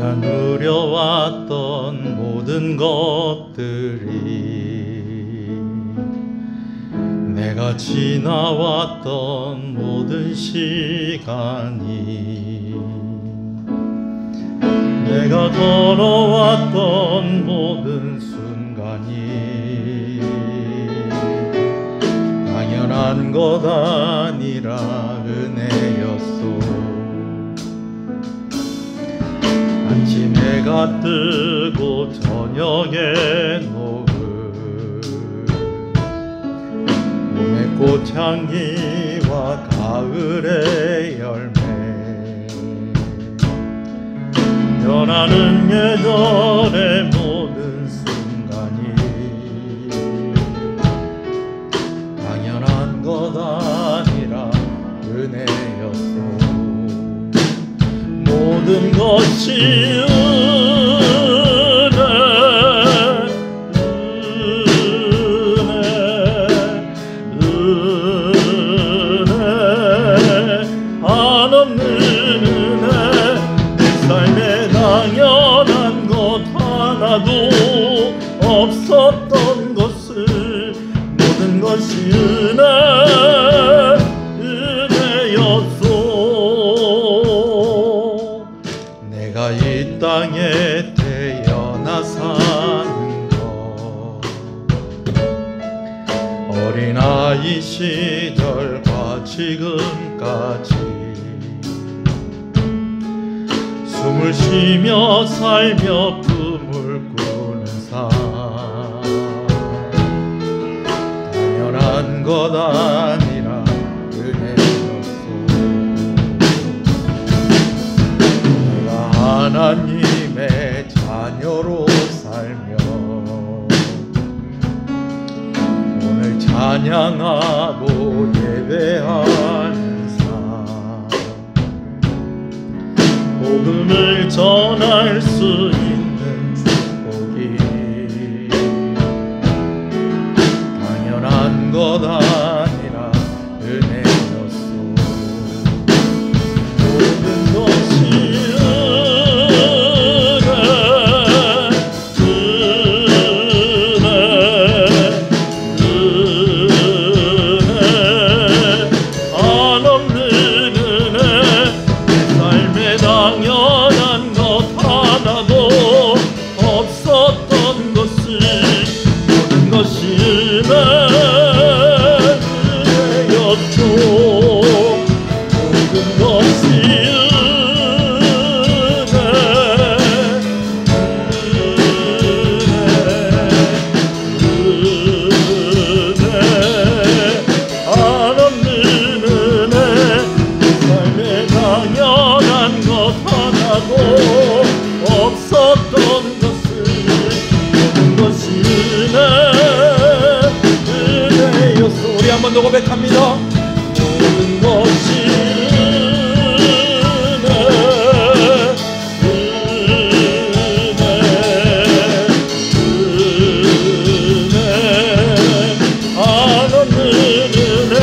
내가 누려왔던 모든 것들이, 내가 지나왔던 모든 시간이, 내가 걸어왔던 모든 순간이 당연한 것 아니라 은혜였소. 아침해가 뜨고 저녁에 녹을 봄의 꽃향기와 가을의 열매, 변하는 계절의 모든 순간이 당연한 것 아니라 은혜였소. 모든 것이 은혜 한없는 은혜, 내 삶에 당연한 것 하나도 없었던 것을, 모든 것이 은혜였소. 내가 이 땅에 태어나 사는 것, 어린아이 시절과 지금까지 숨을 쉬며 살며 꿈을 꾸는 삶, 당연한 것 아니라 은혜였소. 내가 하나님의 자녀로 살며 오늘 찬양하고 예배하는 삶, 복음을 전할 수 있는 축복이 당연한 것 아니라 은혜였소. 모든 것이 고백합니다. 모든 것이 은혜 한없는 은혜,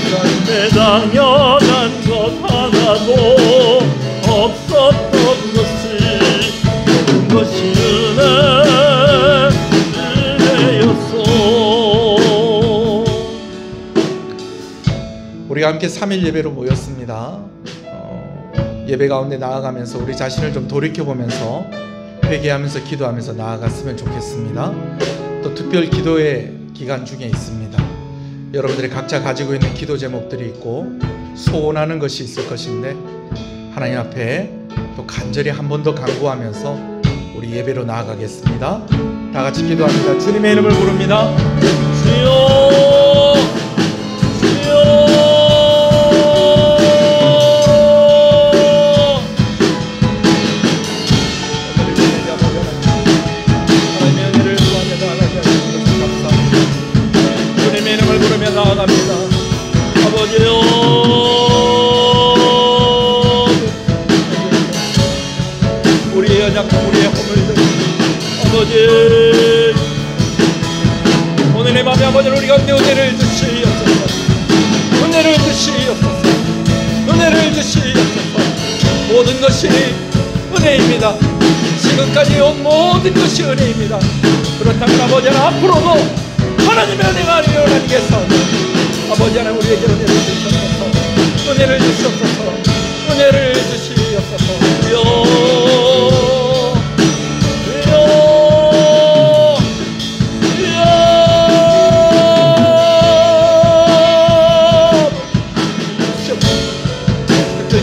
삶에 당연한 것 하나도 없었던 것을, 모든 것이 우리가 함께 3일 예배로 모였습니다. 예배 가운데 나아가면서 우리 자신을 좀 돌이켜보면서 회개하면서 기도하면서 나아갔으면 좋겠습니다. 또 특별 기도의 기간 중에 있습니다. 여러분들이 각자 가지고 있는 기도 제목들이 있고 소원하는 것이 있을 것인데, 하나님 앞에 또 간절히 한 번 더 간구하면서 우리 예배로 나아가겠습니다. 다 같이 기도합니다. 주님의 이름을 부릅니다. 주여, 나아갑니다. 아버지요, 우리의 연약함, 우리의 허물들, 아버지, 오늘의 밤에 아버지를 우리 가운데 은혜를 주시옵소서. 은혜를 주시옵소서. 은혜를 주시옵소서. 모든 것이 은혜입니다. 지금까지 온 모든 것이 은혜입니다. 그렇다면 아버지 하나님 앞으로도 하나님의 은혜가 아니면 하나님께서 아버지 하나님 우리에게 은혜를 주시옵소서. 은혜를 주시옵소서. 은혜를 주시옵소서.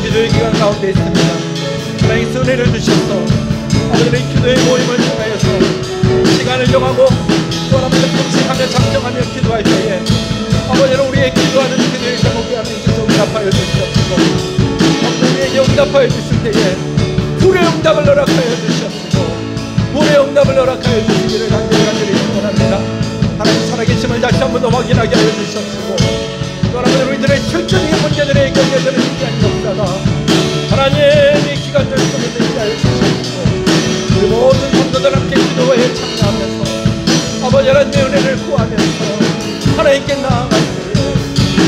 기도의 기간 가운데 있습니다. 하나님께서 은혜를 주셔서 아버지의 기도의 모임을 통하여서 시간을 정하고 또 하나님을 통치하며 작정하며 기도할 때에 아버지는 우리의 기도하는 그들의 제목에 하나님께서 응답하여 주시옵시고 우리에게 응답하여 주실 때에 불의 응답을 허락하여 주시옵시고 불의 응답을 허락하여 주시기를 간절히 축원합니다. 하나님 살아계심을 다시 한 번 더 확인하게 하여 주시옵시고 또 하나님 우리들의 실질적인 문제들의 해결되는 시간이 없다가 하나님의 기간을 통해서 하여 주시옵시고 우리 모든 성도들 함께 기도에 참여하면서 아버지 하나님의 은혜를 구하면서 하나님께 나아갈 때에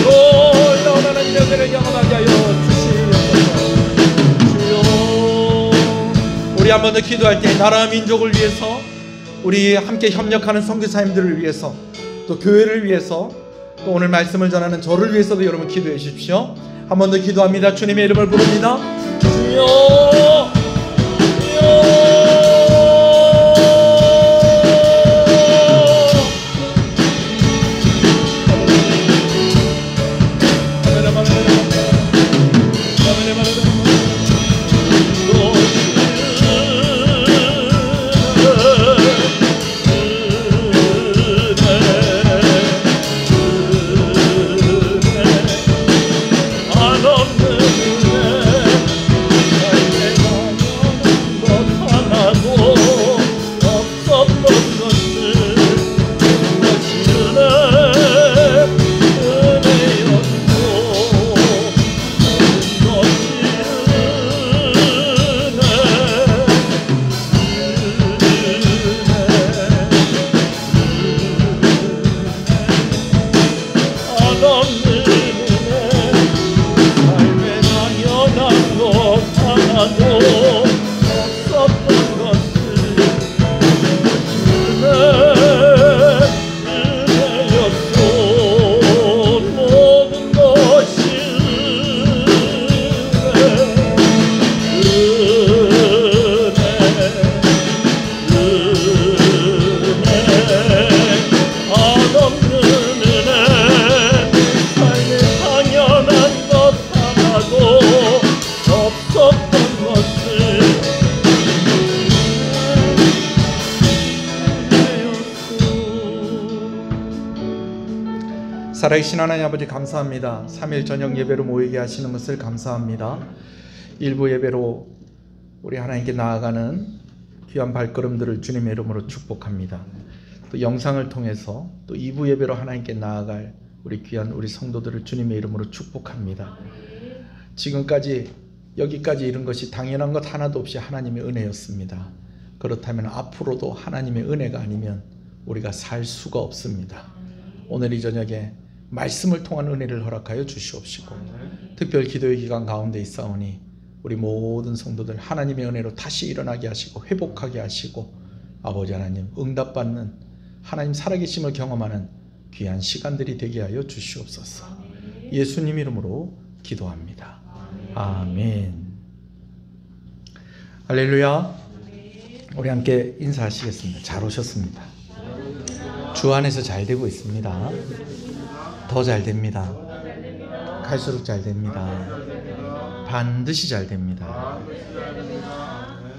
놀라운 하나님의 은혜를 경험하게 하여 주시옵소서. 주여 우리 한 번 더 기도할 때 나라 민족을 위해서 우리 함께 협력하는 선교사님들을 위해서 또 교회를 위해서 또 오늘 말씀을 전하는 저를 위해서도 여러분 기도해 주십시오. 한 번 더 기도합니다. 주님의 이름을 부릅니다. 주여 주여 살아계신 하나님 아버지 감사합니다. 3일 저녁 예배로 모이게 하시는 것을 감사합니다. 일부 예배로 우리 하나님께 나아가는 귀한 발걸음들을 주님의 이름으로 축복합니다. 또 영상을 통해서 또 2부 예배로 하나님께 나아갈 우리 귀한 우리 성도들을 주님의 이름으로 축복합니다. 지금까지 여기까지 이른 것이 당연한 것 하나도 없이 하나님의 은혜였습니다. 그렇다면 앞으로도 하나님의 은혜가 아니면 우리가 살 수가 없습니다. 오늘 이 저녁에 말씀을 통한 은혜를 허락하여 주시옵시고 특별 기도의 기간 가운데 있사오니 우리 모든 성도들 하나님의 은혜로 다시 일어나게 하시고 회복하게 하시고 아버지 하나님 응답받는 하나님 살아계심을 경험하는 귀한 시간들이 되게 하여 주시옵소서. 예수님 이름으로 기도합니다. 아멘. 할렐루야. 우리 함께 인사하시겠습니다. 잘 오셨습니다. 주 안에서 잘 되고 있습니다. 더 잘 됩니다. 갈수록 잘 됩니다. 반드시 잘 됩니다.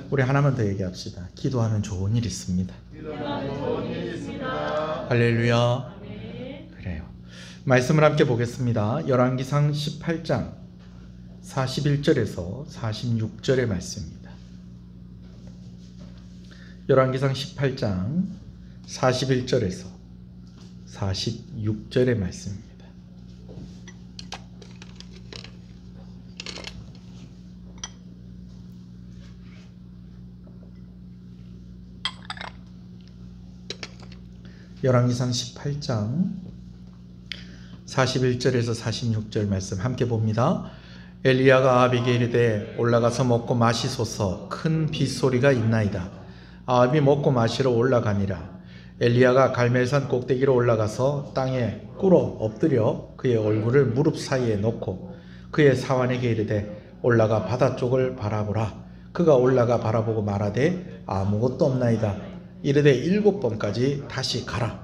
우리 하나만 더 얘기합시다. 기도하면 좋은 일 있습니다. 할렐루야. 그래요. 말씀을 함께 보겠습니다. 열왕기상 18장 41절에서 46절의 말씀입니다. 열왕기상 18장 41절에서 46절의 말씀입니다. 열왕기상 18장 41절에서 46절 말씀 함께 봅니다. 엘리야가 아합에게 이르되 올라가서 먹고 마시소서. 큰 빗소리가 있나이다. 아합이 먹고 마시러 올라가니라. 엘리야가 갈멜산 꼭대기로 올라가서 땅에 꿇어 엎드려 그의 얼굴을 무릎 사이에 놓고 그의 사환에게 이르되 올라가 바다 쪽을 바라보라. 그가 올라가 바라보고 말하되 아무것도 없나이다. 이르되 7번까지 다시 가라.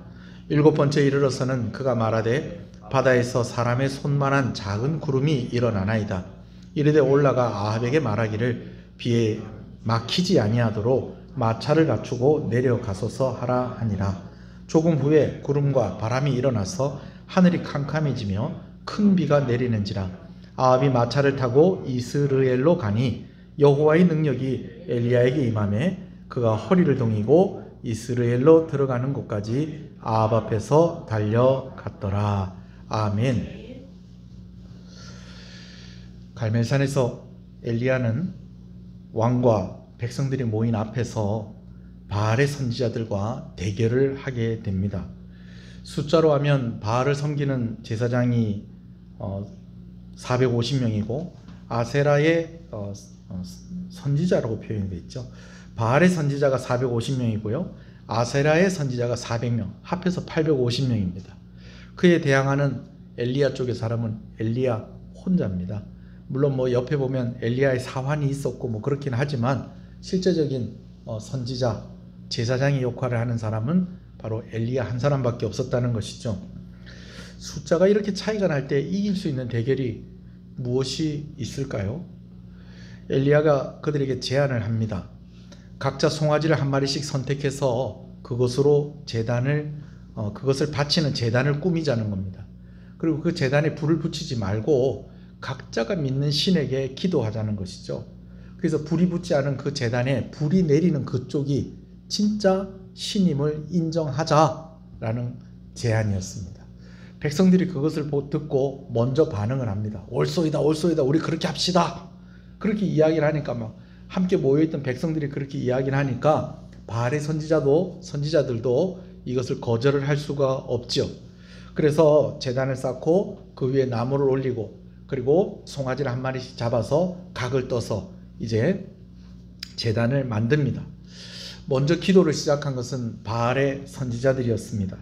7번째 이르러서는 그가 말하되 바다에서 사람의 손만한 작은 구름이 일어나나이다. 이르되 올라가 아합에게 말하기를 비에 막히지 아니하도록 마차를 갖추고 내려가소서 하라 하니라. 조금 후에 구름과 바람이 일어나서 하늘이 캄캄해지며 큰 비가 내리는지라. 아합이 마차를 타고 이스르엘로 가니 여호와의 능력이 엘리야에게 임하매 그가 허리를 동이고 이스라엘로 들어가는 곳까지 아합 앞에서 달려갔더라. 아멘. 갈멜산에서 엘리야는 왕과 백성들이 모인 앞에서 바알의 선지자들과 대결을 하게 됩니다. 숫자로 하면 바알을 섬기는 제사장이 450명이고 아세라의 선지자라고 표현이 되어 있죠. 바알의 선지자가 450명이고요. 아세라의 선지자가 400명, 합해서 850명입니다. 그에 대항하는 엘리야 쪽의 사람은 엘리야 혼자입니다. 물론 뭐 옆에 보면 엘리야의 사환이 있었고 뭐 그렇긴 하지만 실제적인 선지자, 제사장의 역할을 하는 사람은 바로 엘리야 한 사람밖에 없었다는 것이죠. 숫자가 이렇게 차이가 날 때 이길 수 있는 대결이 무엇이 있을까요? 엘리야가 그들에게 제안을 합니다. 각자 송아지를 한 마리씩 선택해서 그것으로 그것을 바치는 제단을 꾸미자는 겁니다. 그리고 그 제단에 불을 붙이지 말고 각자가 믿는 신에게 기도하자는 것이죠. 그래서 불이 붙지 않은 그 제단에 불이 내리는 그쪽이 진짜 신임을 인정하자라는 제안이었습니다. 백성들이 그것을 듣고 먼저 반응을 합니다. 옳소이다, 옳소이다, 우리 그렇게 합시다. 그렇게 이야기를 하니까 막 함께 모여있던 백성들이 그렇게 이야기를 하니까 바알의 선지자들도 이것을 거절을 할 수가 없죠. 그래서 제단을 쌓고 그 위에 나무를 올리고 그리고 송아지를 한 마리씩 잡아서 각을 떠서 이제 제단을 만듭니다. 먼저 기도를 시작한 것은 바알의 선지자들이었습니다.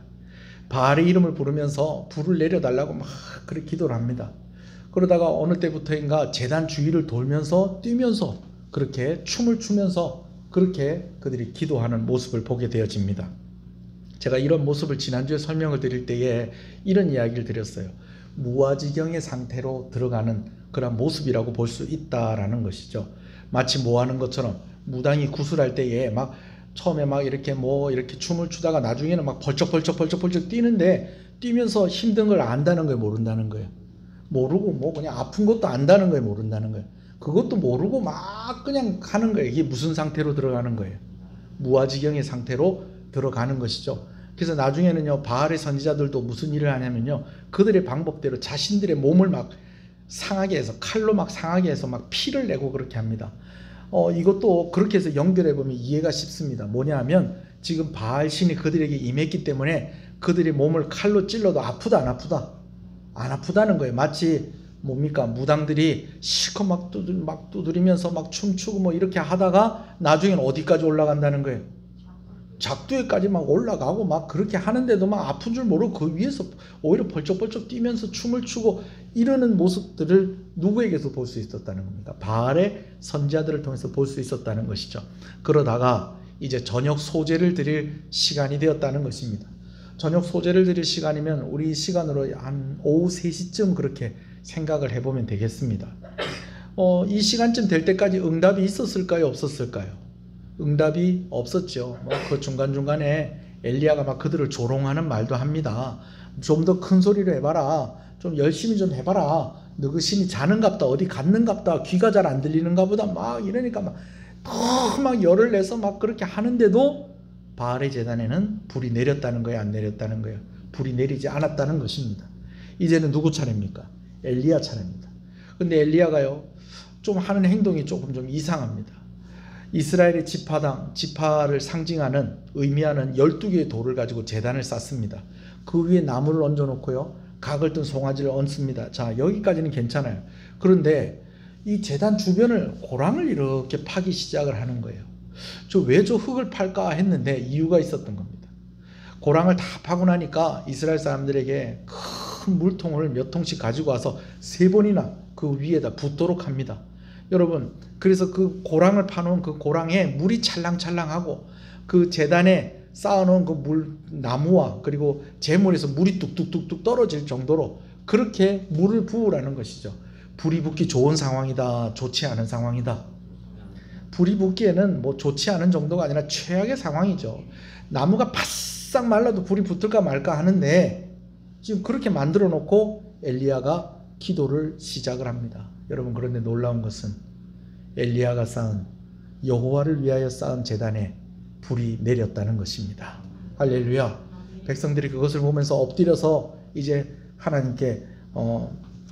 바알의 이름을 부르면서 불을 내려달라고 막 그렇게 기도를 합니다. 그러다가 어느 때부터인가 제단 주위를 돌면서 뛰면서 그렇게 춤을 추면서 그렇게 그들이 기도하는 모습을 보게 되어집니다. 제가 이런 모습을 지난주에 설명을 드릴 때에 이런 이야기를 드렸어요. 무아지경의 상태로 들어가는 그런 모습이라고 볼 수 있다라는 것이죠. 마치 뭐 하는 것처럼 무당이 구슬할 때에 막 처음에 막 이렇게 춤을 추다가 나중에는 막 벌쩍 뛰는데 뛰면서 힘든 걸 안다는 거예요, 모른다는 거예요. 모르고 뭐 그냥 아픈 것도 안다는 거예요, 모른다는 거예요. 그것도 모르고 막 그냥 가는 거예요. 이게 무슨 상태로 들어가는 거예요? 무아지경의 상태로 들어가는 것이죠. 그래서 나중에는요, 바알의 선지자들도 무슨 일을 하냐면요, 그들의 방법대로 자신들의 몸을 막 상하게 해서 칼로 막 상하게 해서 막 피를 내고 그렇게 합니다. 이것도 그렇게 해서 연결해 보면 이해가 쉽습니다. 뭐냐 하면 지금 바알 신이 그들에게 임했기 때문에 그들의 몸을 칼로 찔러도 아프다 안 아프다? 안 아프다는 거예요. 마치 뭡니까? 무당들이 실컷 막 두드리면서 막 춤추고 뭐 이렇게 하다가 나중엔 어디까지 올라간다는 거예요? 작두에까지 막 올라가고 막 그렇게 하는데도 막 아픈 줄 모르고 그 위에서 오히려 벌쩍벌쩍 뛰면서 춤을 추고 이러는 모습들을 누구에게서 볼 수 있었다는 겁니까? 바알의 선지자들을 통해서 볼 수 있었다는 것이죠. 그러다가 이제 저녁 소제를 드릴 시간이 되었다는 것입니다. 저녁 소제를 드릴 시간이면 우리 시간으로 한 오후 3시쯤 그렇게 생각을 해보면 되겠습니다. 이 시간쯤 될 때까지 응답이 있었을까요? 없었을까요? 응답이 없었죠. 그 중간중간에 엘리야가 막 그들을 조롱하는 말도 합니다. 좀 더 큰 소리로 해봐라. 좀 열심히 좀 해봐라. 너 그 신이 자는갑다. 어디 갔는갑다. 귀가 잘 안 들리는가 보다. 막 이러니까 막 열을 내서 막 그렇게 하는데도 바알의 제단에는 불이 내렸다는 거예요? 안 내렸다는 거예요? 불이 내리지 않았다는 것입니다. 이제는 누구 차례입니까? 엘리야 차례입니다. 근데 엘리야가요, 좀 하는 행동이 조금 좀 이상합니다. 이스라엘의 지파를 상징하는 의미하는 12개의 돌을 가지고 제단을 쌓습니다. 그 위에 나무를 얹어 놓고요, 각을 뜬 송아지를 얹습니다. 자, 여기까지는 괜찮아요. 그런데 이 제단 주변을 고랑을 이렇게 파기 시작을 하는 거예요. 왜 저 흙을 팔까 했는데 이유가 있었던 겁니다. 고랑을 다 파고 나니까 이스라엘 사람들에게 큰 물통을 몇 통씩 가지고 와서 3번이나 그 위에다 붓도록 합니다. 여러분, 그래서 그 고랑을 파놓은 그 고랑에 물이 찰랑찰랑하고 그 제단에 쌓아놓은 그 나무와 그리고 재물에서 물이 뚝뚝뚝뚝 떨어질 정도로 그렇게 물을 부으라는 것이죠. 불이 붙기 좋은 상황이다, 좋지 않은 상황이다. 불이 붙기에는 뭐 좋지 않은 정도가 아니라 최악의 상황이죠. 나무가 바싹 말라도 불이 붙을까 말까 하는데 지금 그렇게 만들어 놓고 엘리야가 기도를 시작을 합니다. 여러분, 그런데 놀라운 것은 엘리야가 쌓은, 여호와를 위하여 쌓은 제단에 불이 내렸다는 것입니다. 할렐루야. 백성들이 그것을 보면서 엎드려서 이제 하나님께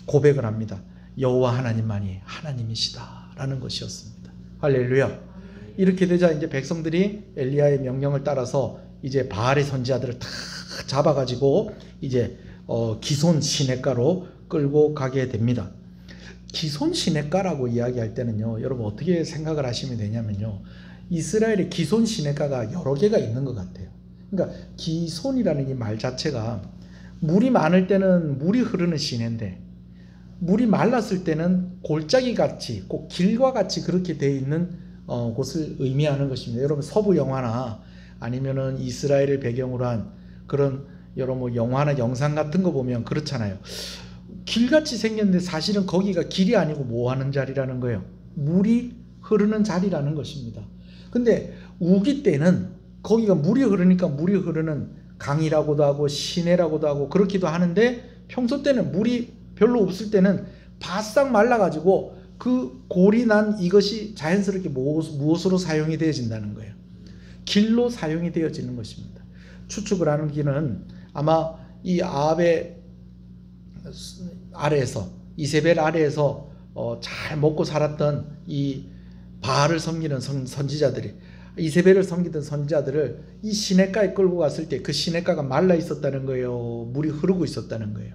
고백을 합니다. 여호와 하나님만이 하나님이시다 라는 것이었습니다. 할렐루야. 이렇게 되자 이제 백성들이 엘리야의 명령을 따라서 이제 바알의 선지자들을 다 잡아가지고 이제 기손 시냇가로 끌고 가게 됩니다. 기손 시냇가라고 이야기할 때는요, 여러분 어떻게 생각을 하시면 되냐면요, 이스라엘의 기손 시냇가가 여러 개가 있는 것 같아요. 그러니까 기손이라는 이 말 자체가 물이 많을 때는 물이 흐르는 시내인데 물이 말랐을 때는 골짜기 같이 꼭 길과 같이 그렇게 되어 있는 곳을 의미하는 것입니다. 여러분 서부 영화나 아니면은 이스라엘을 배경으로 한 그런 여러 뭐 영화나 영상 같은 거 보면 그렇잖아요. 길같이 생겼는데 사실은 거기가 길이 아니고 뭐 하는 자리라는 거예요. 물이 흐르는 자리라는 것입니다. 근데 우기 때는 거기가 물이 흐르니까 물이 흐르는 강이라고도 하고 시내라고도 하고 그렇기도 하는데, 평소 때는 물이 별로 없을 때는 바싹 말라가지고 그 골이 난 이것이 자연스럽게 무엇으로 사용이 되어진다는 거예요. 길로 사용이 되어지는 것입니다. 추측을 하는 길은 아마 이 아합의 아래에서, 이세벨 아래에서 잘 먹고 살았던 이 바알을 섬기는 선지자들이, 이세벨을 섬기던 선지자들을 이 시냇가에 끌고 갔을 때 그 시냇가가 말라 있었다는 거예요. 물이 흐르고 있었다는 거예요.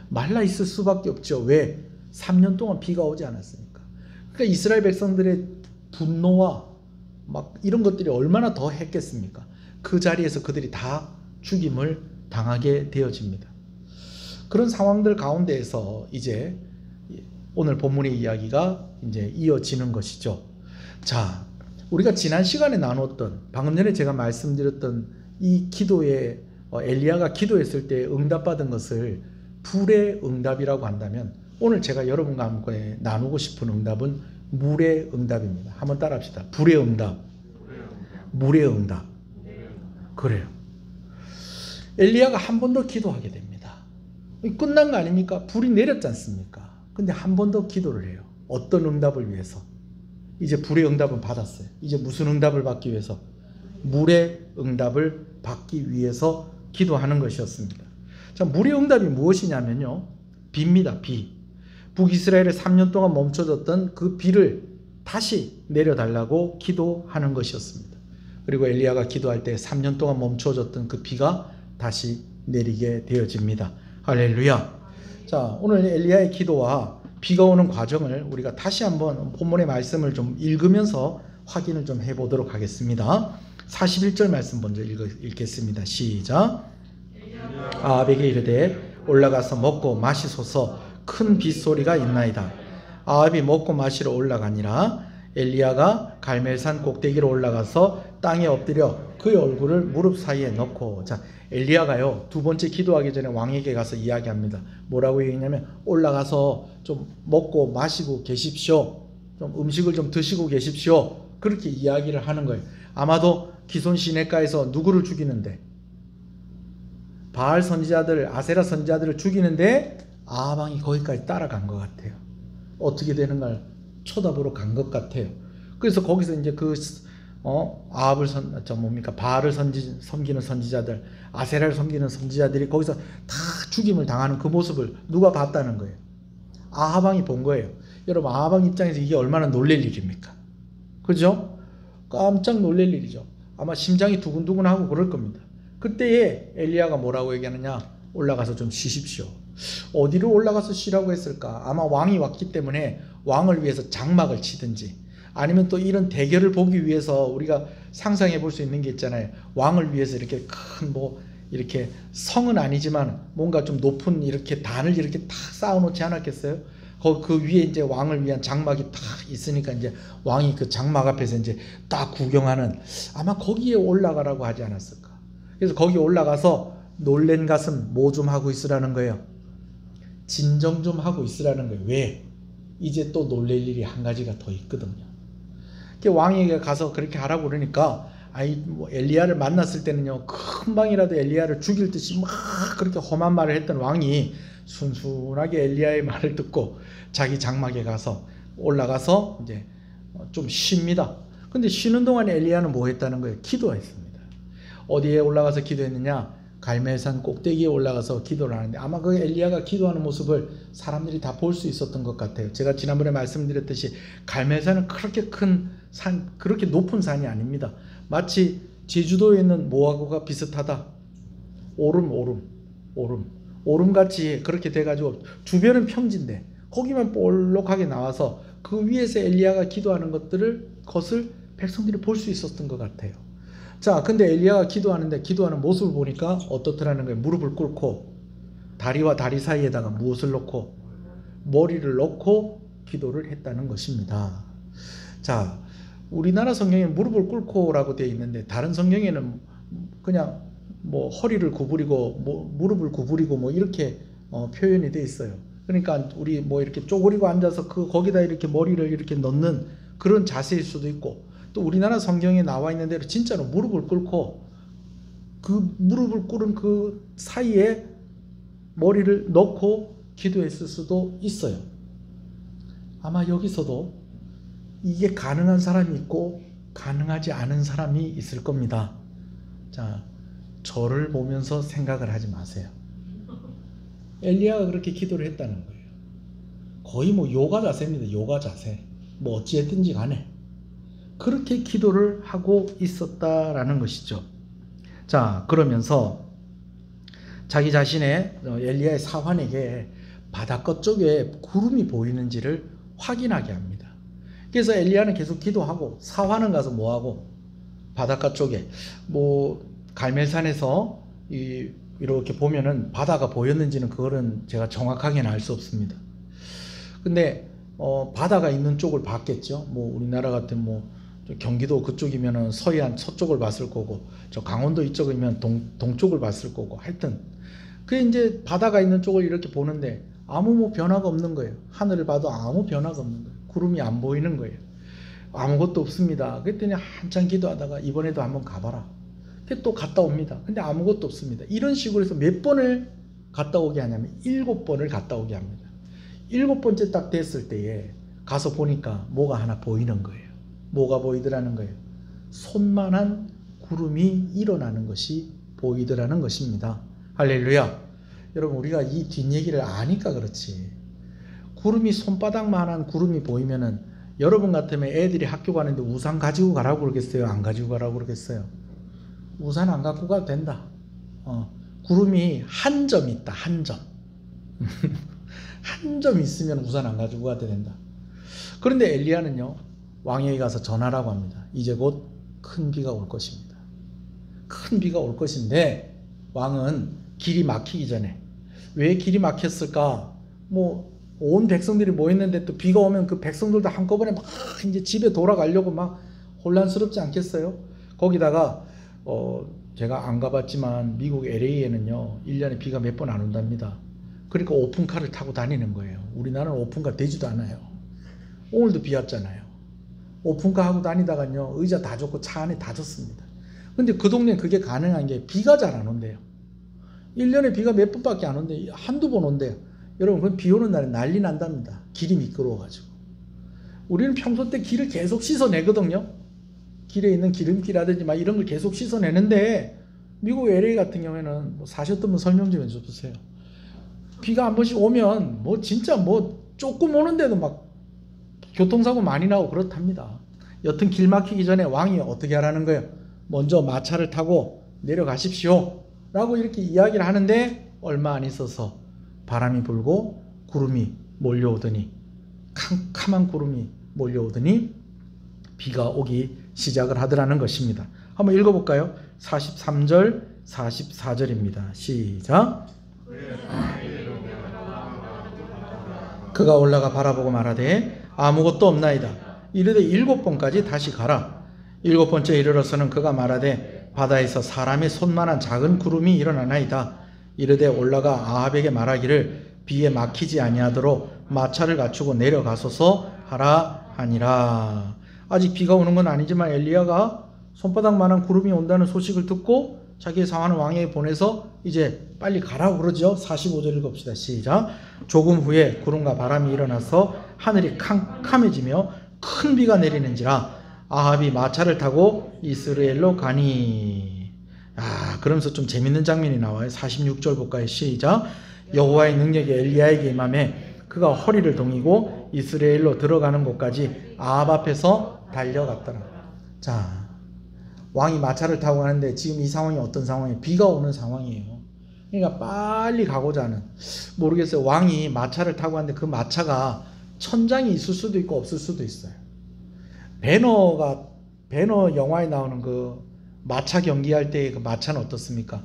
말라 있을 수밖에 없죠. 왜? 3년 동안 비가 오지 않았으니까. 그러니까 이스라엘 백성들의 분노와 막 이런 것들이 얼마나 더 했겠습니까? 그 자리에서 그들이 다 죽임을 당하게 되어집니다. 그런 상황들 가운데에서 이제 오늘 본문의 이야기가 이제 이어지는 것이죠. 자, 우리가 지난 시간에 나눴던, 방금 전에 제가 말씀드렸던 이 기도에 엘리야가 기도했을 때 응답받은 것을 불의 응답이라고 한다면, 오늘 제가 여러분과 함께 나누고 싶은 응답은 물의 응답입니다. 한번 따라합시다. 불의 응답, 물의 응답. 그래요. 엘리야가 한 번 더 기도하게 됩니다. 끝난 거 아닙니까? 불이 내렸지 않습니까? 근데 한 번 더 기도를 해요. 어떤 응답을 위해서? 이제 불의 응답은 받았어요. 이제 무슨 응답을 받기 위해서? 물의 응답을 받기 위해서 기도하는 것이었습니다. 자, 물의 응답이 무엇이냐면요, 비입니다. 비. 북이스라엘에 3년 동안 멈춰졌던 그 비를 다시 내려달라고 기도하는 것이었습니다. 그리고 엘리야가 기도할 때 3년 동안 멈춰졌던 그 비가 다시 내리게 되어집니다. 할렐루야. 자, 오늘 엘리야의 기도와 비가 오는 과정을 우리가 다시 한번 본문의 말씀을 좀 읽으면서 확인을 좀 해보도록 하겠습니다. 41절 말씀 먼저 읽겠습니다. 시작. 아합에게 이르되 올라가서 먹고 마시소서, 큰 빗소리가 있나이다. 아합이 먹고 마시러 올라가니라. 엘리야가 갈멜산 꼭대기로 올라가서 땅에 엎드려 그의 얼굴을 무릎 사이에 넣고. 자, 엘리야가요, 두 번째 기도하기 전에 왕에게 가서 이야기합니다. 뭐라고 얘기했냐면, 올라가서 좀 먹고 마시고 계십시오. 좀 음식을 좀 드시고 계십시오. 그렇게 이야기를 하는 거예요. 아마도 기손 시냇가에서 누구를 죽이는데, 바알 선지자들, 아세라 선지자들을 죽이는데 아합 왕이 거기까지 따라간 것 같아요. 어떻게 되는 걸 쳐다보러 간 것 같아요. 그래서 거기서 이제 아합을 바알을 섬기는 선지자들, 아세라를 섬기는 선지자들이 거기서 다 죽임을 당하는 그 모습을 누가 봤다는 거예요? 아합 왕이 본 거예요. 여러분, 아합 왕 입장에서 이게 얼마나 놀랄 일입니까? 그죠? 깜짝 놀랄 일이죠. 아마 심장이 두근두근하고 그럴 겁니다. 그때에 엘리야가 뭐라고 얘기하느냐? 올라가서 좀 쉬십시오. 어디로 올라가서 쉬라고 했을까? 아마 왕이 왔기 때문에 왕을 위해서 장막을 치든지, 아니면 또 이런 대결을 보기 위해서 우리가 상상해 볼 수 있는 게 있잖아요. 왕을 위해서 이렇게 큰 뭐 이렇게 성은 아니지만 뭔가 좀 높은 이렇게 단을 이렇게 탁 쌓아놓지 않았겠어요? 그 위에 이제 왕을 위한 장막이 탁 있으니까 이제 왕이 그 장막 앞에서 이제 딱 구경하는, 아마 거기에 올라가라고 하지 않았을까. 그래서 거기 올라가서 놀랜 가슴 뭐 좀 하고 있으라는 거예요. 진정 좀 하고 있으라는 거예요. 왜? 이제 또 놀랄 일이 한 가지가 더 있거든요. 왕에게 가서 그렇게 하라고 그러니까, 뭐 엘리야를 만났을 때는요, 금방이라도 엘리야를 죽일 듯이 막 그렇게 험한 말을 했던 왕이 순순하게 엘리야의 말을 듣고 자기 장막에 가서 올라가서 이제 좀 쉽니다. 근데 쉬는 동안에 엘리야는 뭐 했다는 거예요? 기도했습니다. 어디에 올라가서 기도했느냐? 갈멜산 꼭대기에 올라가서 기도를 하는데, 아마 그 엘리야가 기도하는 모습을 사람들이 다 볼 수 있었던 것 같아요. 제가 지난번에 말씀드렸듯이 갈멜산은 그렇게 큰 산, 그렇게 높은 산이 아닙니다. 마치 제주도에 있는 뭐하고가 비슷하다. 오름같이 그렇게 돼가지고 주변은 평지인데 거기만 볼록하게 나와서 그 위에서 엘리야가 기도하는 것을 백성들이 볼 수 있었던 것 같아요. 자, 근데 엘리야가 기도하는 모습을 보니까 어떻더라는 거예요? 무릎을 꿇고 다리와 다리 사이에다가 무엇을 넣고? 머리를 넣고 기도를 했다는 것입니다. 자, 우리나라 성경에 무릎을 꿇고라고 되어 있는데 다른 성경에는 그냥 뭐 허리를 구부리고 뭐 무릎을 구부리고 뭐 이렇게 표현이 되어 있어요. 그러니까 우리 뭐 이렇게 쪼그리고 앉아서 거기다 이렇게 머리를 이렇게 넣는 그런 자세일 수도 있고, 또 우리나라 성경에 나와 있는 대로 진짜로 무릎을 꿇고 그 무릎을 꿇은 그 사이에 머리를 넣고 기도했을 수도 있어요. 아마 여기서도 이게 가능한 사람이 있고 가능하지 않은 사람이 있을 겁니다. 자, 저를 보면서 생각을 하지 마세요. 엘리야가 그렇게 기도를 했다는 거예요. 거의 뭐 요가 자세입니다. 요가 자세. 뭐 어찌했든지 간에 그렇게 기도를 하고 있었다라는 것이죠. 자, 그러면서 자기 자신의 엘리야의 사환에게 바닷가 쪽에 구름이 보이는지를 확인하게 합니다. 그래서 엘리야는 계속 기도하고 사환은 가서 뭐하고 바닷가 쪽에 뭐 갈멜산에서 이렇게 보면은 바다가 보였는지는 그거는 제가 정확하게는 알 수 없습니다. 근데 바다가 있는 쪽을 봤겠죠. 뭐 우리나라 같은 뭐 경기도 그쪽이면은 서쪽을 봤을 거고, 저 강원도 이쪽이면 동쪽을 봤을 거고, 하여튼 그 이제 바다가 있는 쪽을 이렇게 보는데 아무 뭐 변화가 없는 거예요. 하늘을 봐도 아무 변화가 없는 거예요. 구름이 안 보이는 거예요. 아무것도 없습니다. 그랬더니 한참 기도하다가 이번에도 한번 가봐라. 또 갔다 옵니다. 근데 아무것도 없습니다. 이런 식으로 해서 몇 번을 갔다 오게 하냐면 7번을 갔다 오게 합니다. 7번째 딱 됐을 때에 가서 보니까 뭐가 하나 보이는 거예요. 뭐가 보이더라는 거예요? 손만한 구름이 일어나는 것이 보이더라는 것입니다. 할렐루야. 여러분, 우리가 이 뒷얘기를 아니까 그렇지, 구름이 손바닥만한 구름이 보이면은 여러분 같으면 애들이 학교 가는데 우산 가지고 가라고 그러겠어요? 안 가지고 가라고 그러겠어요? 우산 안 갖고 가도 된다. 구름이 한 점 있다. 한 점. 한 점 있으면 우산 안 가지고 가도 된다. 그런데 엘리야는요, 왕에게 가서 전하라고 합니다. 이제 곧 큰 비가 올 것입니다. 큰 비가 올 것인데 왕은 길이 막히기 전에, 왜 길이 막혔을까? 뭐 온 백성들이 모였는데 또 비가 오면 그 백성들도 한꺼번에 막 이제 집에 돌아가려고 막 혼란스럽지 않겠어요? 거기다가 제가 안 가봤지만 미국 LA에는요 1년에 비가 몇 번 안 온답니다. 그러니까 오픈카를 타고 다니는 거예요. 우리나라는 오픈카 되지도 않아요. 오늘도 비 왔잖아요. 오픈카 하고 다니다가요 의자 다 젖고 차 안에 다 젖습니다. 근데 그 동네는 그게 가능한 게 비가 잘 안 온대요. 1년에 비가 몇 번밖에 안 온대요. 한두 번 온대요. 여러분, 그럼 비 오는 날에 난리 난답니다. 길이 미끄러워가지고. 우리는 평소 때 길을 계속 씻어내거든요. 길에 있는 기름기라든지 막 이런 걸 계속 씻어내는데, 미국 LA 같은 경우에는 뭐 사셨던 분 설명 좀 해주세요. 비가 한 번씩 오면 뭐 진짜 뭐 조금 오는데도 막 교통사고 많이 나고 그렇답니다. 여튼 길 막히기 전에 왕이 어떻게 하라는 거예요? 먼저 마차를 타고 내려가십시오 라고 이렇게 이야기를 하는데, 얼마 안 있어서 바람이 불고 구름이 몰려오더니 캄캄한 구름이 몰려오더니 비가 오기 시작을 하더라는 것입니다. 한번 읽어볼까요? 43절 44절입니다. 시작. 그가 올라가 바라보고 말하되 아무것도 없나이다. 이르되 7번까지 다시 가라. 7번째 이르러서는 그가 말하되 바다에서 사람의 손만한 작은 구름이 일어나나이다. 이르되 올라가 아합에게 말하기를 비에 막히지 아니하도록 마차를 갖추고 내려가소서 하라 하니라. 아직 비가 오는 건 아니지만 엘리야가 손바닥만한 구름이 온다는 소식을 듣고 자기의 상황을 왕에게 보내서 이제 빨리 가라고 그러죠. 45절 읽읍시다. 시작. 조금 후에 구름과 바람이 일어나서 하늘이 캄캄해지며 큰 비가 내리는지라 아합이 마차를 타고 이스라엘로 가니. 그러면서 좀 재밌는 장면이 나와요. 46절 볼까요? 시작. 여호와의 능력이 엘리야에게 임하매 그가 허리를 동이고 이스라엘로 들어가는 곳까지 아합 앞에서 달려갔더라. 자, 왕이 마차를 타고 가는데 지금 이 상황이 어떤 상황이에요? 비가 오는 상황이에요. 그러니까 빨리 가고자 하는, 모르겠어요. 왕이 마차를 타고 가는데 그 마차가 천장이 있을 수도 있고 없을 수도 있어요. 배너 영화에 나오는 그 마차 경기할 때의 그 마차는 어떻습니까?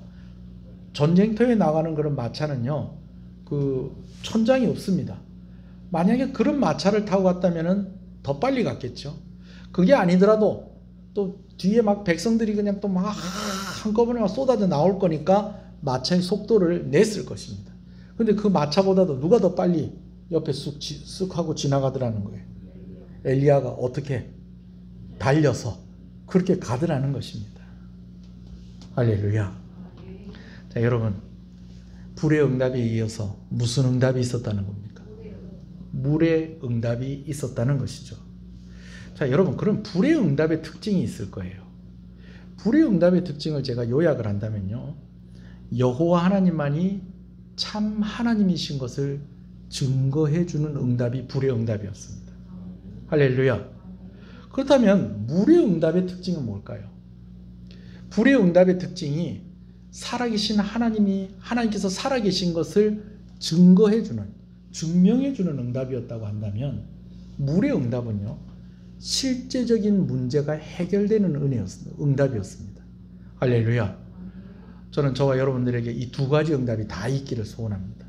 전쟁터에 나가는 그런 마차는요, 그 천장이 없습니다. 만약에 그런 마차를 타고 갔다면은 더 빨리 갔겠죠. 그게 아니더라도 또 뒤에 막 백성들이 그냥 또 막 한꺼번에 막 쏟아져 나올 거니까 마차의 속도를 냈을 것입니다. 근데 그 마차보다도 누가 더 빨리 옆에 쑥 하고 지나가더라는 거예요. 엘리야가 어떻게 달려서 그렇게 가더라는 것입니다. 할렐루야. 자, 여러분, 불의 응답에 이어서 무슨 응답이 있었다는 겁니까? 물의 응답이 있었다는 것이죠. 자, 여러분, 그럼 불의 응답의 특징이 있을 거예요. 불의 응답의 특징을 제가 요약을 한다면요, 여호와 하나님만이 참 하나님이신 것을 증거해 주는 응답이 불의 응답이었습니다. 할렐루야. 그렇다면 물의 응답의 특징은 뭘까요? 불의 응답의 특징이 살아계신 하나님께서 살아계신 것을 증거해 주는, 증명해 주는 응답이었다고 한다면, 물의 응답은요, 실제적인 문제가 해결되는 응답이었습니다. 할렐루야. 저는 저와 여러분들에게 이 두 가지 응답이 다 있기를 소원합니다.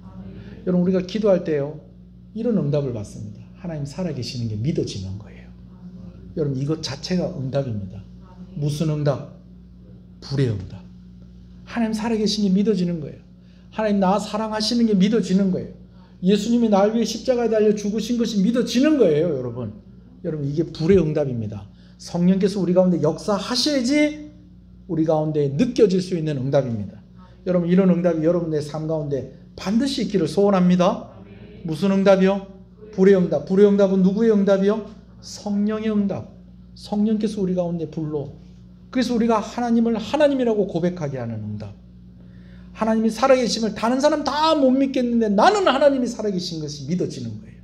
여러분, 우리가 기도할 때요, 이런 응답을 받습니다. 하나님 살아계시는 게 믿어지는 거예요. 여러분, 이것 자체가 응답입니다. 무슨 응답? 불의 응답. 하나님 살아계신 게 믿어지는 거예요. 하나님 나 사랑하시는 게 믿어지는 거예요. 예수님이 날 위해 십자가에 달려 죽으신 것이 믿어지는 거예요, 여러분. 여러분, 이게 불의 응답입니다. 성령께서 우리 가운데 역사하셔야지 우리 가운데 느껴질 수 있는 응답입니다. 여러분, 이런 응답이 여러분의 삶 가운데 반드시 있기를 소원합니다. 무슨 응답이요? 불의 응답. 불의 응답은 누구의 응답이요? 성령의 응답. 성령께서 우리 가운데 불러, 그래서 우리가 하나님을 하나님이라고 고백하게 하는 응답. 하나님이 살아계심을 다른 사람 다 못 믿겠는데 나는 하나님이 살아계신 것이 믿어지는 거예요.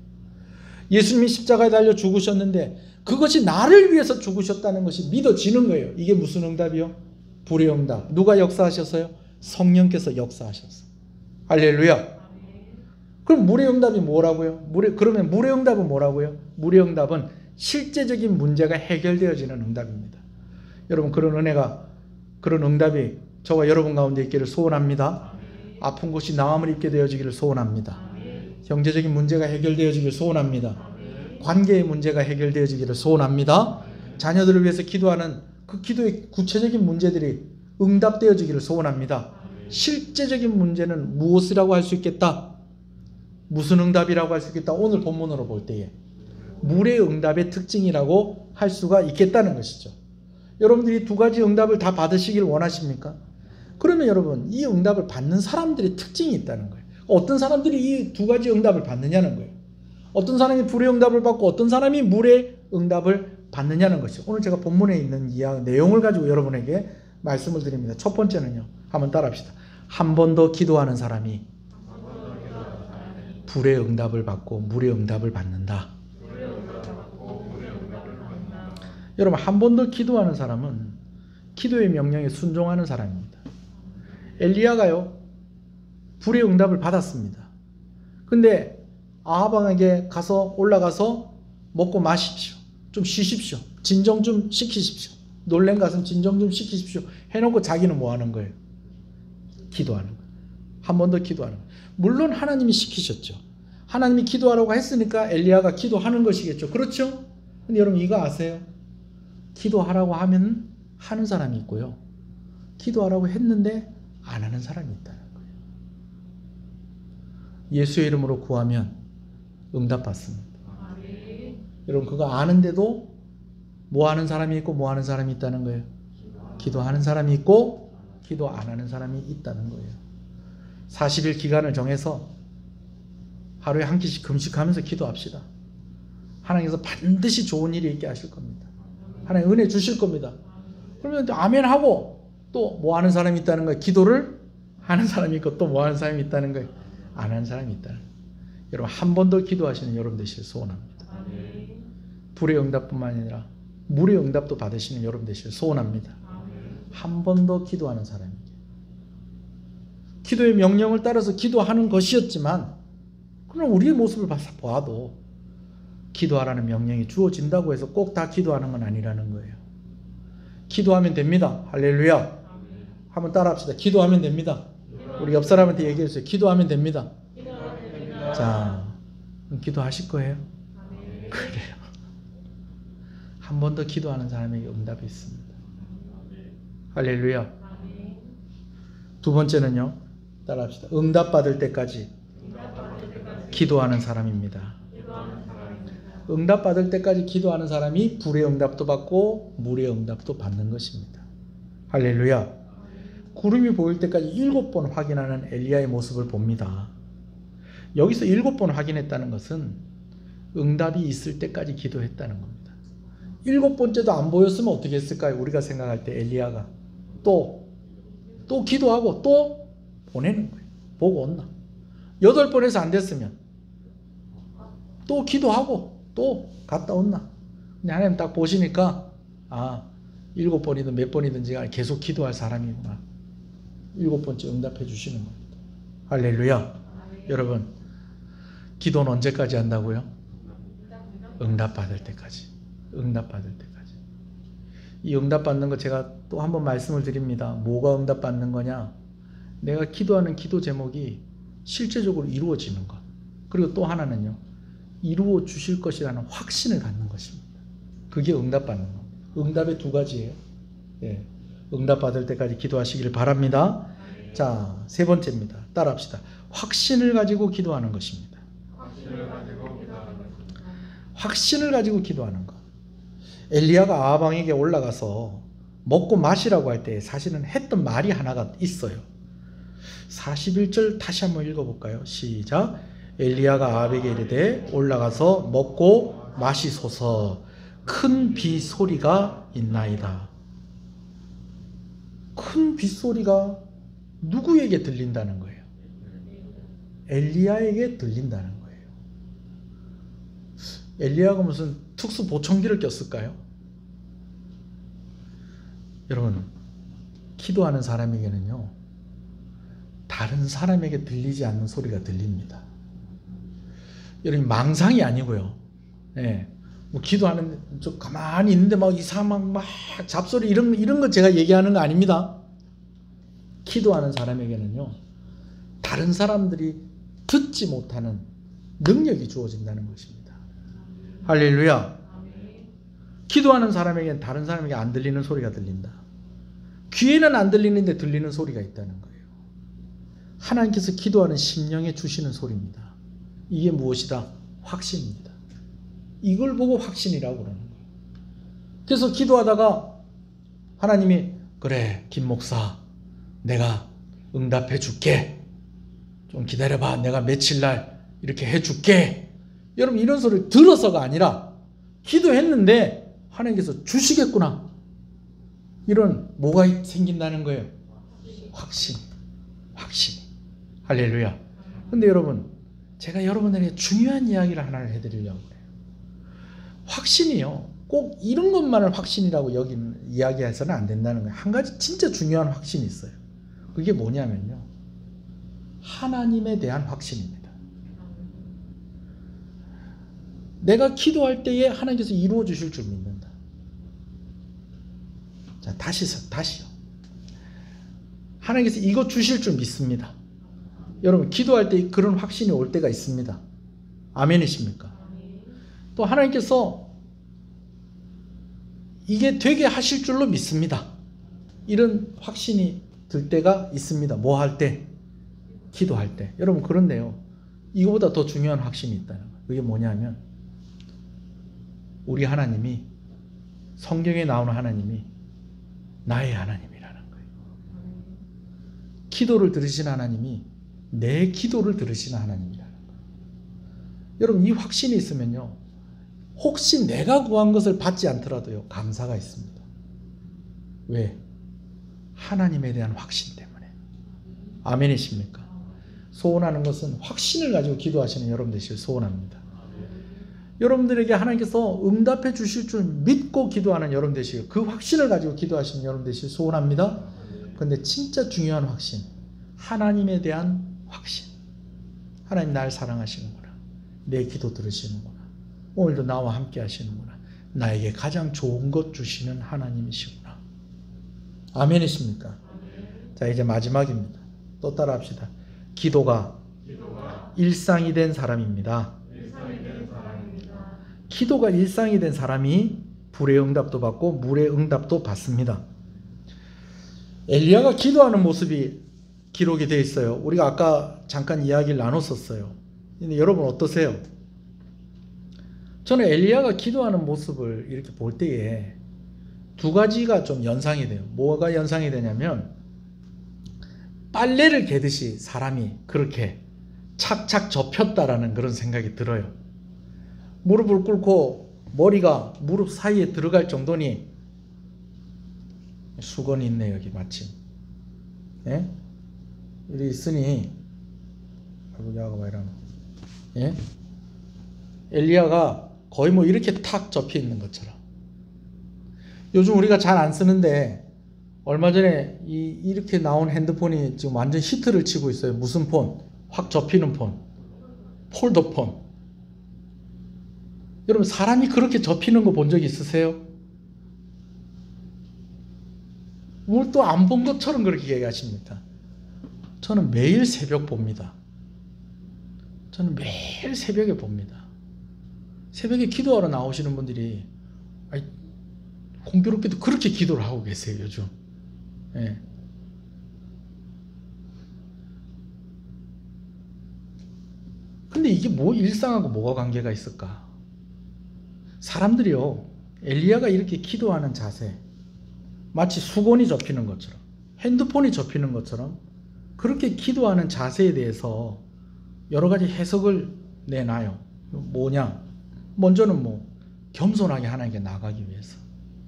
예수님이 십자가에 달려 죽으셨는데 그것이 나를 위해서 죽으셨다는 것이 믿어지는 거예요. 이게 무슨 응답이요? 불의 응답. 누가 역사하셨어요? 성령께서 역사하셨어요. 할렐루야. 그럼 물의 응답이 뭐라고요? 그러면 물의 응답은 뭐라고요? 물의 응답은 실제적인 문제가 해결되어지는 응답입니다. 여러분, 그런 응답이 저와 여러분 가운데 있기를 소원합니다. 아픈 곳이 나음을 입게 되어지기를 소원합니다. 경제적인 문제가 해결되어지기를 소원합니다. 관계의 문제가 해결되어지기를 소원합니다. 자녀들을 위해서 기도하는 그 기도의 구체적인 문제들이 응답되어지기를 소원합니다. 실제적인 문제는 무엇이라고 할 수 있겠다? 무슨 응답이라고 할 수 있겠다? 오늘 본문으로 볼 때에 물의 응답의 특징이라고 할 수가 있겠다는 것이죠. 여러분들이 두 가지 응답을 다 받으시길 원하십니까? 그러면 여러분, 이 응답을 받는 사람들의 특징이 있다는 거예요. 어떤 사람들이 이 두 가지 응답을 받느냐는 거예요. 어떤 사람이 불의 응답을 받고 어떤 사람이 물의 응답을 받느냐는 것이죠. 오늘 제가 본문에 있는 내용을 가지고 여러분에게 말씀을 드립니다. 첫 번째는요, 한번 따라합시다. 한 번 더 기도하는 사람이 불의 응답을 받고 물의 응답을 받는다. 여러분, 한 번 더 기도하는 사람은 기도의 명령에 순종하는 사람입니다. 엘리야가요, 불의 응답을 받았습니다. 근데 아하방에게 가서 올라가서 먹고 마십시오. 좀 쉬십시오. 진정 좀 시키십시오. 놀란 가슴 진정 좀 시키십시오. 해놓고 자기는 뭐 하는 거예요? 기도하는 거예요. 한 번 더 기도하는 거예요. 물론 하나님이 시키셨죠. 하나님이 기도하라고 했으니까 엘리야가 기도하는 것이겠죠. 그렇죠? 근데 여러분 이거 아세요? 기도하라고 하면 하는 사람이 있고요. 기도하라고 했는데 안 하는 사람이 있다는 거예요. 예수의 이름으로 구하면 응답받습니다. 여러분 그거 아는데도 뭐 하는 사람이 있고 뭐 하는 사람이 있다는 거예요. 기도하는 사람이 있고 기도 안 하는 사람이 있다는 거예요. 40일 기간을 정해서 하루에 한 끼씩 금식하면서 기도합시다. 하나님께서 반드시 좋은 일이 있게 하실 겁니다. 하나님 은혜 주실 겁니다. 그러면 아멘 하고 또 뭐 하는 사람이 있다는 거예요. 기도를 하는 사람이 있고 또 뭐 하는 사람이 있다는 거예요. 안 하는 사람이 있다는 거예요. 여러분 한 번 더 기도하시는 여러분 되시길 소원합니다. 불의 응답뿐만 아니라 물의 응답도 받으시는 여러분 되시길 소원합니다. 한 번 더 기도하는 사람에게 기도의 명령을 따라서 기도하는 것이었지만 그럼 우리의 모습을 봐도 기도하라는 명령이 주어진다고 해서 꼭 다 기도하는 건 아니라는 거예요. 기도하면 됩니다. 할렐루야. 한번 따라합시다. 기도하면 됩니다. 우리 옆 사람한테 얘기해 주세요. 기도하면 됩니다. 자, 그럼 기도하실 거예요? 그래요. 한 번 더 기도하는 사람에게 응답이 있습니다. 할렐루야. 두 번째는요. 따라합시다. 응답받을 때까지 기도하는 사람입니다. 응답받을 때까지 기도하는 사람이 불의 응답도 받고 물의 응답도 받는 것입니다. 할렐루야. 구름이 보일 때까지 7번 확인하는 엘리야의 모습을 봅니다. 여기서 7번 확인했다는 것은 응답이 있을 때까지 기도했다는 겁니다. 7번째도 안 보였으면 어떻게 했을까요? 우리가 생각할 때 엘리야가 또 기도하고 또 보내는 거예요. 보고 온나. 8번에서 안 됐으면 또 기도하고 또 갔다 온나. 근데 하나님 딱 보시니까 7번이든 몇 번이든지 계속 기도할 사람이구나. 7번째 응답해 주시는 겁니다. 할렐루야. 여러분 기도는 언제까지 한다고요? 응답받을 때까지. 응답받을 때까지. 이 응답받는 거 제가 또 한 번 말씀을 드립니다. 뭐가 응답받는 거냐? 내가 기도하는 기도 제목이 실제적으로 이루어지는 것. 그리고 또 하나는요. 이루어 주실 것이라는 확신을 갖는 것입니다. 그게 응답받는 겁니다. 응답의 두 가지예요. 예. 응답받을 때까지 기도하시기를 바랍니다. 자, 세 번째입니다. 따라합시다. 확신을 가지고 기도하는 것입니다. 확신을 가지고 기도하는 것. 엘리야가 아하방에게 올라가서 먹고 마시라고 할 때 사실은 했던 말이 하나가 있어요. 41절 다시 한번 읽어볼까요? 시작. 엘리야가 아합에게 이르되 올라가서 먹고 마시소서. 큰 빗소리가 있나이다. 큰 빗소리가 누구에게 들린다는 거예요? 엘리야에게 들린다는 거예요. 엘리야가 무슨 특수 보청기를 꼈을까요? 여러분, 기도하는 사람에게는요, 다른 사람에게 들리지 않는 소리가 들립니다. 여러분, 망상이 아니고요. 예. 뭐 기도하는데 좀 가만히 있는데 막 이상한 막 잡소리 이런 거 제가 얘기하는 거 아닙니다. 기도하는 사람에게는요, 다른 사람들이 듣지 못하는 능력이 주어진다는 것입니다. 할렐루야. 기도하는 사람에게는 다른 사람에게 안 들리는 소리가 들린다. 귀에는 안 들리는데 들리는 소리가 있다는 거예요. 하나님께서 기도하는 심령에 주시는 소리입니다. 이게 무엇이다? 확신입니다. 이걸 보고 확신이라고 그러는 거예요. 그래서 기도하다가 하나님이 그래 김 목사 내가 응답해 줄게. 좀 기다려봐. 내가 며칠 날 이렇게 해줄게. 여러분 이런 소리를 들어서가 아니라 기도했는데 하나님께서 주시겠구나. 이런 뭐가 생긴다는 거예요? 확신. 할렐루야. 근데 여러분 제가 여러분에게 중요한 이야기를 하나를 해드리려고 해요. 확신이요. 꼭 이런 것만을 확신이라고 이야기해서는 안 된다는 거예요. 한 가지 진짜 중요한 확신이 있어요. 그게 뭐냐면요. 하나님에 대한 확신입니다. 내가 기도할 때에 하나님께서 이루어 주실 줄 믿는다. 자, 다시요. 하나님께서 이거 주실 줄 믿습니다. 여러분, 기도할 때 그런 확신이 올 때가 있습니다. 아멘이십니까? 또 하나님께서 이게 되게 하실 줄로 믿습니다. 이런 확신이 들 때가 있습니다. 뭐 할 때? 기도할 때. 여러분, 그런데요, 이거보다 더 중요한 확신이 있다는 거예요. 그게 뭐냐면, 우리 하나님이, 성경에 나오는 하나님이 나의 하나님이라는 거예요. 기도를 들으시는 하나님이 내 기도를 들으시는 하나님이라는 거예요. 여러분, 이 확신이 있으면요, 혹시 내가 구한 것을 받지 않더라도요, 감사가 있습니다. 왜? 하나님에 대한 확신 때문에. 아멘이십니까? 소원하는 것은 확신을 가지고 기도하시는 여러분 되시길 소원합니다. 여러분들에게 하나님께서 응답해 주실 줄 믿고 기도하는 여러분 되시길, 그 확신을 가지고 기도하시는 여러분 되시길 소원합니다. 그런데 진짜 중요한 확신, 하나님에 대한 확신. 하나님 날 사랑하시는구나. 내 기도 들으시는구나. 오늘도 나와 함께 하시는구나. 나에게 가장 좋은 것 주시는 하나님이시구나. 아멘이십니까? 자, 이제 마지막입니다. 또 따라 합시다. 기도가 일상이 된 사람입니다. 기도가 일상이 된 사람이 불의 응답도 받고 물의 응답도 받습니다. 엘리야가 기도하는 모습이 기록이 되어 있어요. 우리가 아까 잠깐 이야기를 나눴었어요. 근데 여러분 어떠세요? 저는 엘리야가 기도하는 모습을 이렇게 볼 때에 두 가지가 좀 연상이 돼요. 뭐가 연상이 되냐면, 빨래를 개듯이 사람이 그렇게 착착 접혔다라는 그런 생각이 들어요. 무릎을 꿇고 머리가 무릎 사이에 들어갈 정도니, 수건이 있네 여기 마침. 예? 여기 있으니, 아이고 야가 왜 이러나. 예? 엘리야가 거의 뭐 이렇게 탁 접혀 있는 것처럼. 요즘 우리가 잘 안 쓰는데, 얼마 전에 이렇게 나온 핸드폰이 지금 완전 히트를 치고 있어요. 무슨 폰? 확 접히는 폰. 폴더폰. 여러분, 사람이 그렇게 접히는 거 본 적 있으세요? 뭘 또 안 본 것처럼 그렇게 얘기하십니까? 저는 매일 새벽 봅니다. 저는 매일 새벽에 봅니다. 새벽에 기도하러 나오시는 분들이 공교롭게도 그렇게 기도를 하고 계세요, 요즘. 예. 근데 이게 뭐 일상하고 뭐가 관계가 있을까? 사람들이요, 엘리야가 이렇게 기도하는 자세, 마치 수건이 접히는 것처럼, 핸드폰이 접히는 것처럼 그렇게 기도하는 자세에 대해서 여러 가지 해석을 내놔요. 뭐냐? 먼저는 겸손하게 하나님께 나가기 위해서.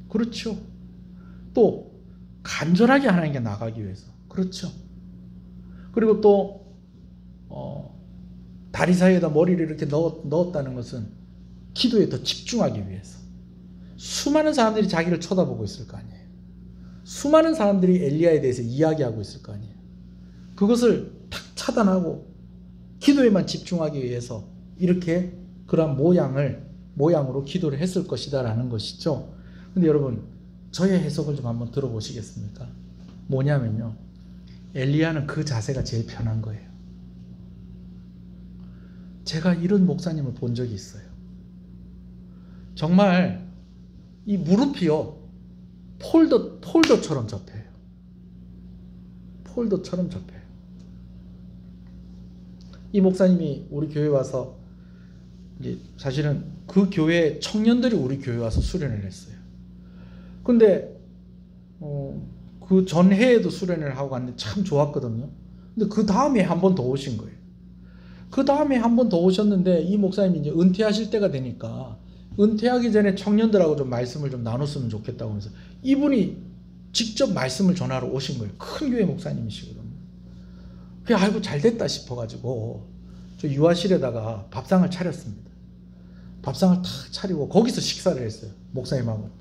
그렇죠. 또 간절하게 하나님께 나가기 위해서. 그렇죠. 그리고 또 다리 사이에다 머리를 이렇게 넣었다는 것은 기도에 더 집중하기 위해서. 수많은 사람들이 자기를 쳐다보고 있을 거 아니에요. 수많은 사람들이 엘리야에 대해서 이야기하고 있을 거 아니에요. 그것을 탁 차단하고 기도에만 집중하기 위해서 이렇게 그러한 모양으로 기도를 했을 것이다라는 것이죠. 근데 여러분, 저의 해석을 좀 한번 들어보시겠습니까? 뭐냐면요, 엘리야는 그 자세가 제일 편한 거예요. 제가 이런 목사님을 본 적이 있어요. 정말 이 무릎이요, 폴더처럼 접혀요. 폴더처럼 접혀요. 이 목사님이 우리 교회 와서, 이제 사실은 그 교회 청년들이 우리 교회 와서 수련을 했어요. 근데 그 전해에도 수련을 하고 갔는데 참 좋았거든요. 근데 그 다음에 한 번 더 오신 거예요. 그 다음에 한 번 더 오셨는데, 이 목사님이 이제 은퇴하실 때가 되니까 은퇴하기 전에 청년들하고 좀 말씀을 좀 나눴으면 좋겠다고 하면서 이분이 직접 말씀을 전하러 오신 거예요. 큰 교회 목사님이시거든요. 그게 아이고 잘됐다 싶어가지고 저 유아실에다가 밥상을 차렸습니다. 밥상을 탁 차리고 거기서 식사를 했어요. 목사님하고.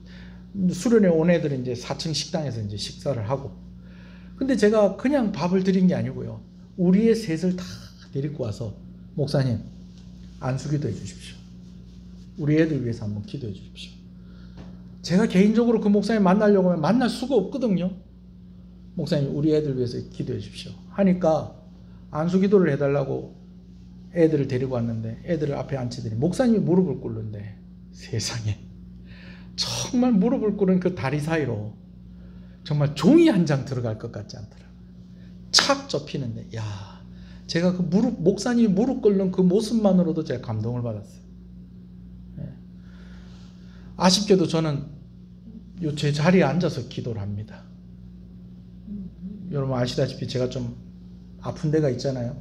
수련회 온 애들은 이제 4층 식당에서 이제 식사를 하고. 근데 제가 그냥 밥을 드린 게 아니고요, 우리의 셋을 다 데리고 와서 목사님 안수기도 해주십시오. 우리 애들 위해서 한번 기도해 주십시오. 제가 개인적으로 그 목사님 만나려고 하면 만날 수가 없거든요. 목사님 우리 애들 위해서 기도해 주십시오 하니까 안수 기도를 해달라고 애들을 데리고 왔는데 애들을 앞에 앉히더니 목사님이 무릎을 꿇는데 세상에 정말 무릎을 꿇은 그 다리 사이로 정말 종이 한 장 들어갈 것 같지 않더라고요. 착 접히는데 야, 제가 그 목사님이 무릎 꿇는 그 모습만으로도 제가 감동을 받았어요. 네. 아쉽게도 저는 제 자리에 앉아서 기도를 합니다. 여러분 아시다시피 제가 좀 아픈 데가 있잖아요.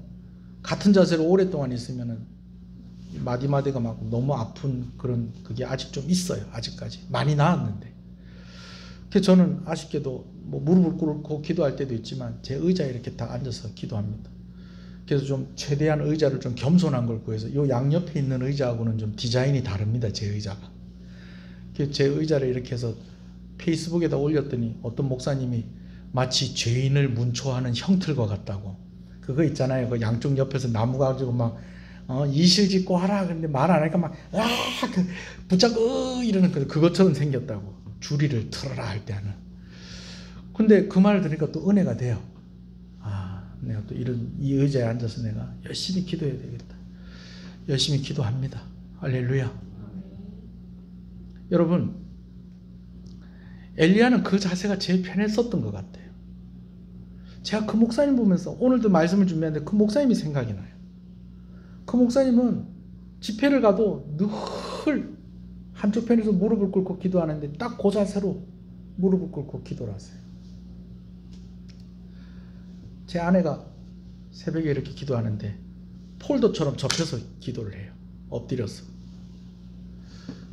같은 자세로 오랫동안 있으면은 마디마디가 막 너무 아픈 그게 아직 좀 있어요. 아직까지 많이 나았는데. 그래서 저는 아쉽게도 뭐 무릎을 꿇고 기도할 때도 있지만 제 의자에 이렇게 딱 앉아서 기도합니다. 그래서 좀 최대한 의자를 좀 겸손한 걸 구해서 요 양옆에 있는 의자하고는 좀 디자인이 다릅니다. 제 의자가. 그래서 제 의자를 이렇게 해서 페이스북에다 올렸더니 어떤 목사님이 마치 죄인을 문초하는 형틀과 같다고. 그거 있잖아요. 그 양쪽 옆에서 나무 가지고 막 이실 짓고 하라. 근데 말 안 하니까 막 붙잡고 이러는 그것처럼 생겼다고. 주리를 틀어라 할 때 하는. 근데 그 말을 들으니까 또 은혜가 돼요. 아, 내가 또 이 의자에 앉아서 내가 열심히 기도해야 되겠다. 열심히 기도합니다. 할렐루야. 여러분, 엘리야는 그 자세가 제일 편했었던 것 같아요. 제가 그 목사님 보면서 오늘도 말씀을 준비하는데 그 목사님이 생각이 나요. 그 목사님은 집회를 가도 늘 한쪽 편에서 무릎을 꿇고 기도하는데 딱 그 자세로 무릎을 꿇고 기도를 하세요. 제 아내가 새벽에 이렇게 기도하는데 폴더처럼 접혀서 기도를 해요. 엎드려서.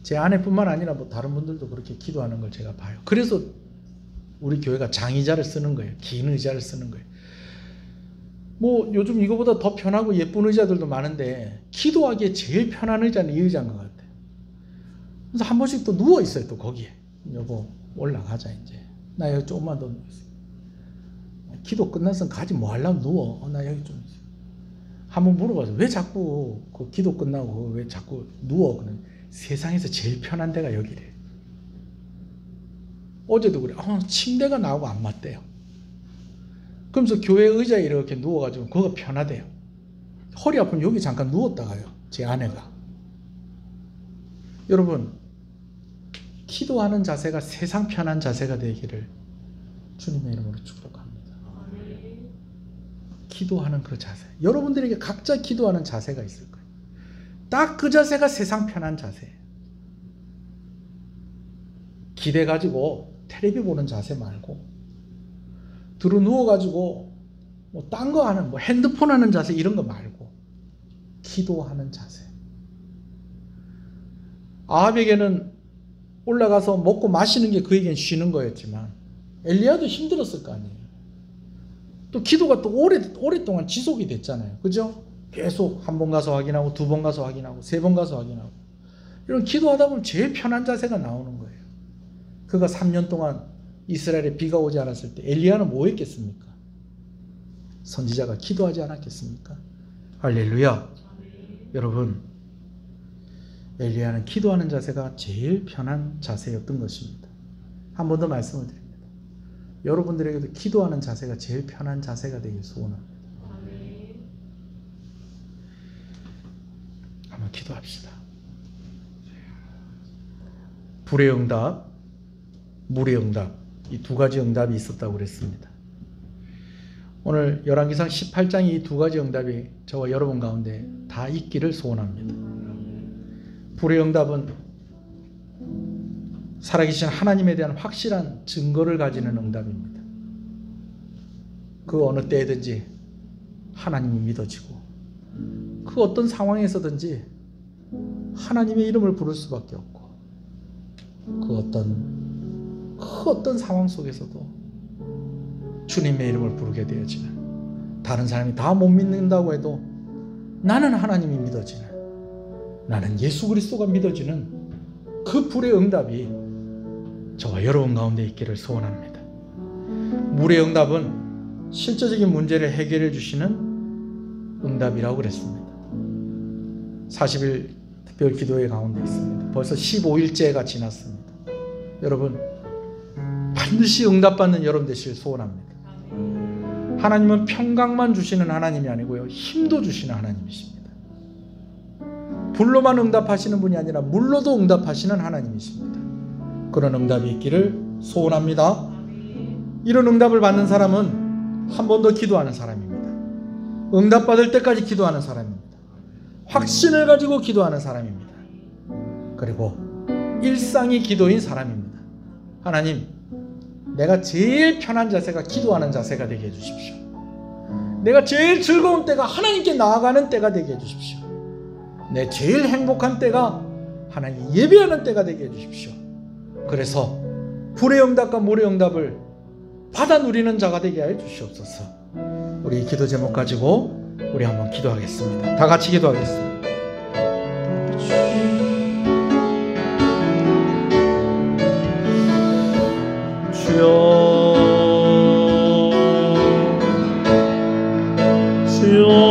제 아내뿐만 아니라 뭐 다른 분들도 그렇게 기도하는 걸 제가 봐요. 그래서 우리 교회가 장의자를 쓰는 거예요. 긴 의자를 쓰는 거예요. 뭐 요즘 이거보다 더 편하고 예쁜 의자들도 많은데 기도하기에 제일 편한 의자는 이 의자인 것 같아요. 그래서 한 번씩 또 누워 있어요. 또 거기에. 여보 올라가자 이제. 나 여기 조금만 더 누워 있어. 기도 끝났으면 가지 뭐 하려면 누워. 나 여기 좀 있어. 한번 물어봐서 왜 자꾸 그 기도 끝나고 왜 자꾸 누워. 그냥 세상에서 제일 편한 데가 여기래. 어제도 그래. 침대가 나하고 안 맞대요. 그러면서 교회 의자에 이렇게 누워가지고 그거 편하대요. 허리 아프면 여기 잠깐 누웠다가요. 제 아내가. 여러분, 기도하는 자세가 세상 편한 자세가 되기를 주님의 이름으로 축복합니다. 기도하는 그 자세. 여러분들에게 각자 기도하는 자세가 있을 거예요. 딱 그 자세가 세상 편한 자세예요. 기대 가지고 텔레비 보는 자세 말고 들어 누워가지고 뭐 딴 거 하는 뭐 핸드폰 하는 자세 이런 거 말고 기도하는 자세. 아합에게는 올라가서 먹고 마시는 게 그에겐 쉬는 거였지만 엘리야도 힘들었을 거 아니에요. 또 기도가 또 오랫동안 지속이 됐잖아요. 그죠? 계속 한 번 가서 확인하고 두 번 가서 확인하고 세 번 가서 확인하고 이런 기도하다 보면 제일 편한 자세가 나오는 거예요. 그가 3년 동안 이스라엘에 비가 오지 않았을 때 엘리야는 뭐 했겠습니까? 선지자가 기도하지 않았겠습니까? 할렐루야. 여러분, 엘리야는 기도하는 자세가 제일 편한 자세였던 것입니다. 한 번 더 말씀을 드립니다. 여러분들에게도 기도하는 자세가 제일 편한 자세가 되길 소원합니다. 한번 기도합시다. 불의 응답, 물의 응답, 이 두 가지 응답이 있었다고 그랬습니다. 오늘 열왕기상 18장의 이 두 가지 응답이 저와 여러분 가운데 다 있기를 소원합니다. 불의 응답은 살아계신 하나님에 대한 확실한 증거를 가지는 응답입니다. 그 어느 때든지 하나님이 믿어지고 그 어떤 상황에서든지 하나님의 이름을 부를 수밖에 없고 그 어떤 상황 속에서도 주님의 이름을 부르게 되어지는, 다른 사람이 다 못 믿는다고 해도 나는 하나님이 믿어지는, 나는 예수 그리스도가 믿어지는 그 불의 응답이 저와 여러분 가운데 있기를 소원합니다. 물의 응답은 실제적인 문제를 해결해 주시는 응답이라고 그랬습니다. 40일 특별 기도회 가운데 있습니다. 벌써 15일째가 지났습니다. 여러분 반드시 응답받는 여러분 되시길 소원합니다. 하나님은 평강만 주시는 하나님이 아니고요, 힘도 주시는 하나님이십니다. 불로만 응답하시는 분이 아니라 물로도 응답하시는 하나님이십니다. 그런 응답이 있기를 소원합니다. 이런 응답을 받는 사람은 한 번 더 기도하는 사람입니다. 응답받을 때까지 기도하는 사람입니다. 확신을 가지고 기도하는 사람입니다. 그리고 일상이 기도인 사람입니다. 하나님, 내가 제일 편한 자세가 기도하는 자세가 되게 해주십시오. 내가 제일 즐거운 때가 하나님께 나아가는 때가 되게 해주십시오. 내 제일 행복한 때가 하나님 예배하는 때가 되게 해주십시오. 그래서 불의 응답과 물의 응답을 받아 누리는 자가 되게 하여 주시옵소서. 우리 이 기도 제목 가지고 우리 한번 기도하겠습니다. 다 같이 기도하겠습니다. 주여, 주여,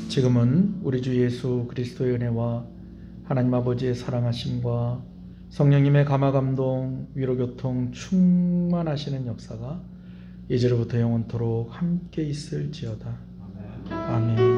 지금은 우리 주 예수 그리스도의 은혜와 하나님 아버지의 사랑하심과 성령님의 감화감동, 위로교통 충만하시는 역사가 이제로부터 영원토록 함께 있을지어다. 아멘.